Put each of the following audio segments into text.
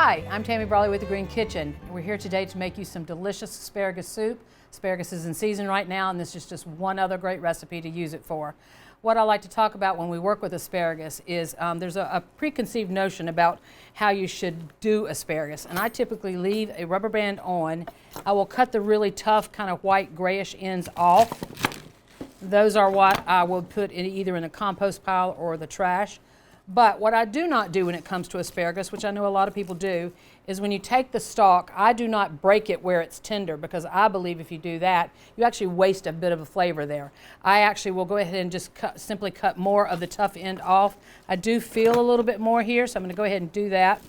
Hi, I'm Tammy Brawley with The Green Kitchen. We're here today to make you some delicious asparagus soup. Asparagus is in season right now, and this is just one other great recipe to use it for. What I like to talk about when we work with asparagus is there's a preconceived notion about how you should do asparagus, and I typically leave a rubber band on. I will cut the really tough kind of white grayish ends off. Those are what I will put in either in the compost pile or the trash. But what I do not do when it comes to asparagus, which I know a lot of people do, is when you take the stalk, I do not break it where it's tender, because I believe if you do that, you actually waste a bit of a flavor there. I actually will go ahead and just simply cut more of the tough end off. I do feel a little bit more here, so I'm going to go ahead and do that.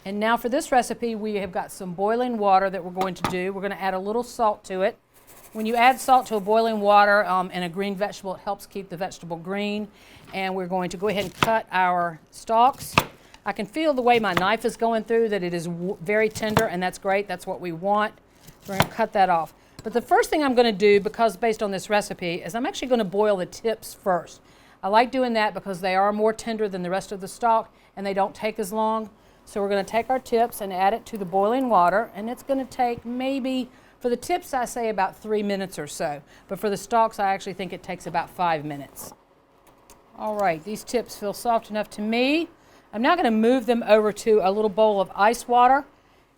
And now for this recipe, we have got some boiling water that we're going to do. We're going to add a little salt to it. When you add salt to a boiling water and a green vegetable, it helps keep the vegetable green. And we're going to go ahead and cut our stalks. I can feel the way my knife is going through that it is very tender, and that's great. That's what we want. So we're going to cut that off. But the first thing I'm going to do, because based on this recipe, is I'm actually going to boil the tips first. I like doing that because they are more tender than the rest of the stalk, and they don't take as long. So we're going to take our tips and add it to the boiling water, and it's going to take maybe, for the tips I say about 3 minutes or so, but for the stalks I actually think it takes about 5 minutes. All right, these tips feel soft enough to me. I'm now going to move them over to a little bowl of ice water.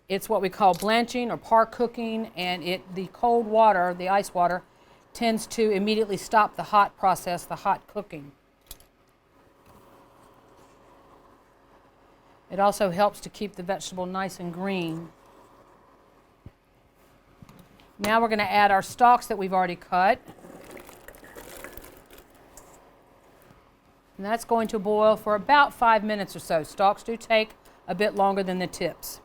It's what we call blanching or par cooking, and the cold water, the ice water, tends to immediately stop the hot process, the hot cooking. It also helps to keep the vegetable nice and green. Now we're going to add our stalks that we've already cut. And that's going to boil for about 5 minutes or so. Stalks do take a bit longer than the tips.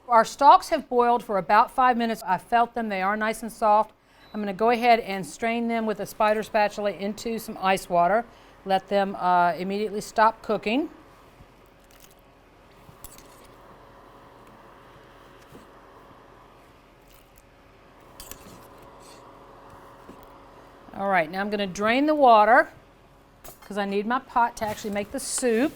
Our stalks have boiled for about 5 minutes. I felt them. They are nice and soft. I'm going to go ahead and strain them with a spider spatula into some ice water. Let them immediately stop cooking. All right, now I'm going to drain the water because I need my pot to actually make the soup.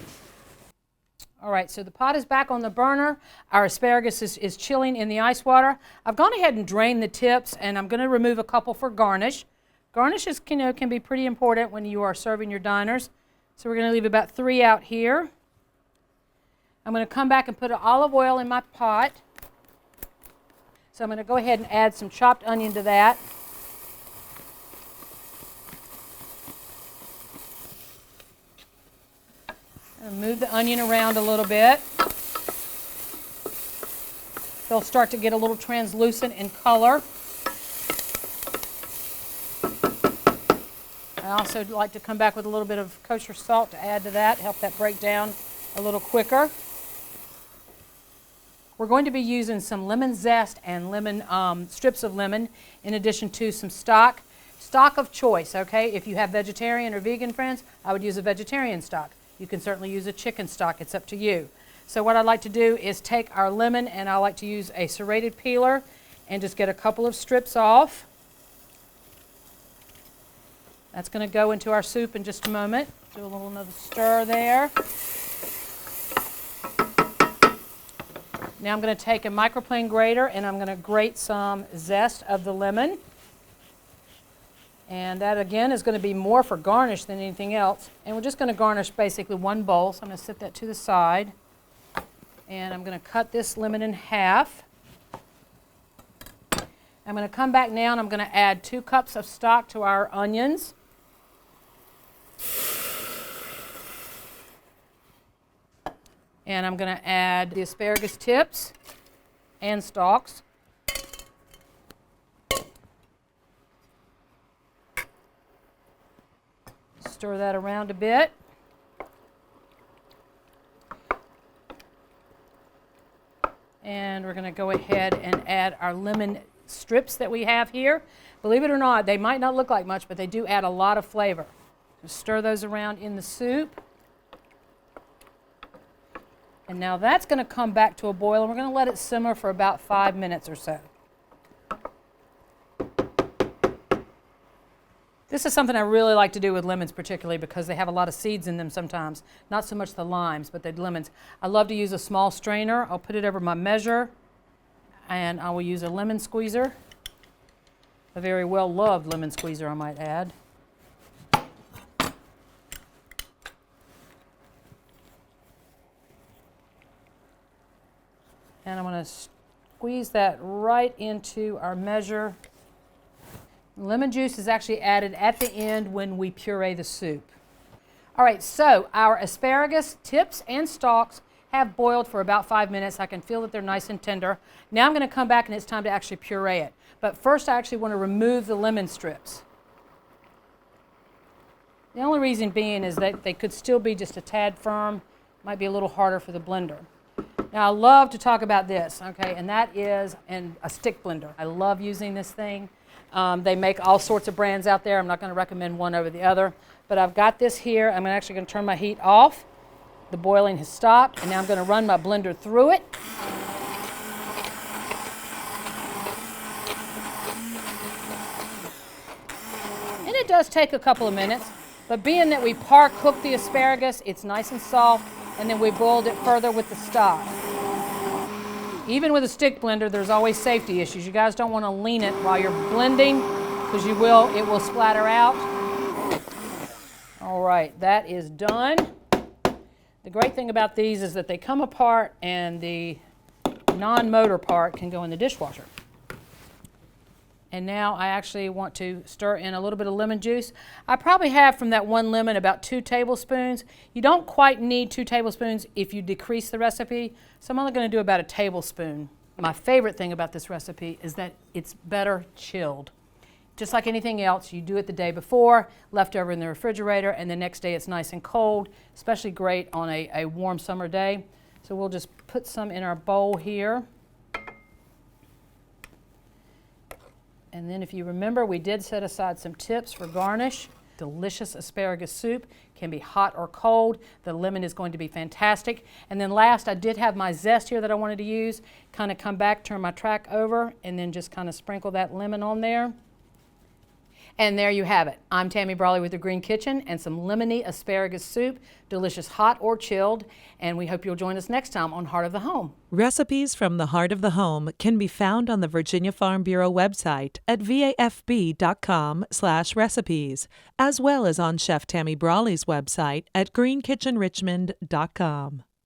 All right, so the pot is back on the burner. Our asparagus is chilling in the ice water. I've gone ahead and drained the tips, and I'm going to remove a couple for garnish. Garnishes can be pretty important when you are serving your diners. So we're going to leave about 3 out here. I'm going to come back and put olive oil in my pot. So I'm going to go ahead and add some chopped onion to that. Move the onion around a little bit. They'll start to get a little translucent in color. I also like to come back with a little bit of kosher salt to add to that, help that break down a little quicker. We're going to be using some lemon zest and lemon strips of lemon in addition to some stock. Stock of choice, okay? If you have vegetarian or vegan friends, I would use a vegetarian stock. You can certainly use a chicken stock. It's up to you. So what I'd like to do is take our lemon, and I like to use a serrated peeler and just get a couple of strips off. That's going to go into our soup in just a moment. Do a little another stir there. Now I'm going to take a microplane grater, and I'm going to grate some zest of the lemon. And that, again, is going to be more for garnish than anything else. And we're just going to garnish basically one bowl. So I'm going to set that to the side. And I'm going to cut this lemon in half. I'm going to come back now, and I'm going to add 2 cups of stock to our onions. And I'm going to add the asparagus tips and stalks. Stir that around a bit. And we're going to go ahead and add our lemon strips that we have here. Believe it or not, they might not look like much, but they do add a lot of flavor. Just stir those around in the soup. And now that's going to come back to a boil, and we're going to let it simmer for about 5 minutes or so. This is something I really like to do with lemons, particularly because they have a lot of seeds in them sometimes. Not so much the limes, but the lemons. I love to use a small strainer. I'll put it over my measure, and I will use a lemon squeezer. A very well-loved lemon squeezer, I might add. And I'm going to squeeze that right into our measure. Lemon juice is actually added at the end when we puree the soup. All right, so our asparagus tips and stalks have boiled for about 5 minutes. I can feel that they're nice and tender. Now I'm going to come back and it's time to actually puree it. But first I actually want to remove the lemon strips. The only reason being is that they could still be just a tad firm. Might be a little harder for the blender. Now I love to talk about this, okay, and that is a stick blender. I love using this thing. They make all sorts of brands out there. I'm not going to recommend one over the other, but I've got this here. I'm actually going to turn my heat off. The boiling has stopped, and now I'm going to run my blender through it. And it does take a couple of minutes, but being that we par-cooked the asparagus, it's nice and soft, and then we boiled it further with the stock. Even with a stick blender, there's always safety issues. You guys don't want to lean it while you're blending, because it will splatter out. All right, that is done. The great thing about these is that they come apart and the non-motor part can go in the dishwasher. And now I actually want to stir in a little bit of lemon juice. I probably have from that one lemon about 2 tablespoons. You don't quite need 2 tablespoons if you decrease the recipe, so I'm only going to do about a tablespoon. My favorite thing about this recipe is that it's better chilled. Just like anything else, you do it the day before, left over in the refrigerator, and the next day it's nice and cold, especially great on a warm summer day. So we'll just put some in our bowl here. And then if you remember, we did set aside some tips for garnish. Delicious asparagus soup can be hot or cold. The lemon is going to be fantastic. And then last, I did have my zest here that I wanted to use. Kind of come back, turn my track over, and then just kind of sprinkle that lemon on there. And there you have it. I'm Tammy Brawley with The Green Kitchen and some lemony asparagus soup, delicious hot or chilled, and we hope you'll join us next time on Heart of the Home. Recipes from the Heart of the Home can be found on the Virginia Farm Bureau website at vafb.com/recipes, as well as on Chef Tammy Brawley's website at greenkitchenrichmond.com.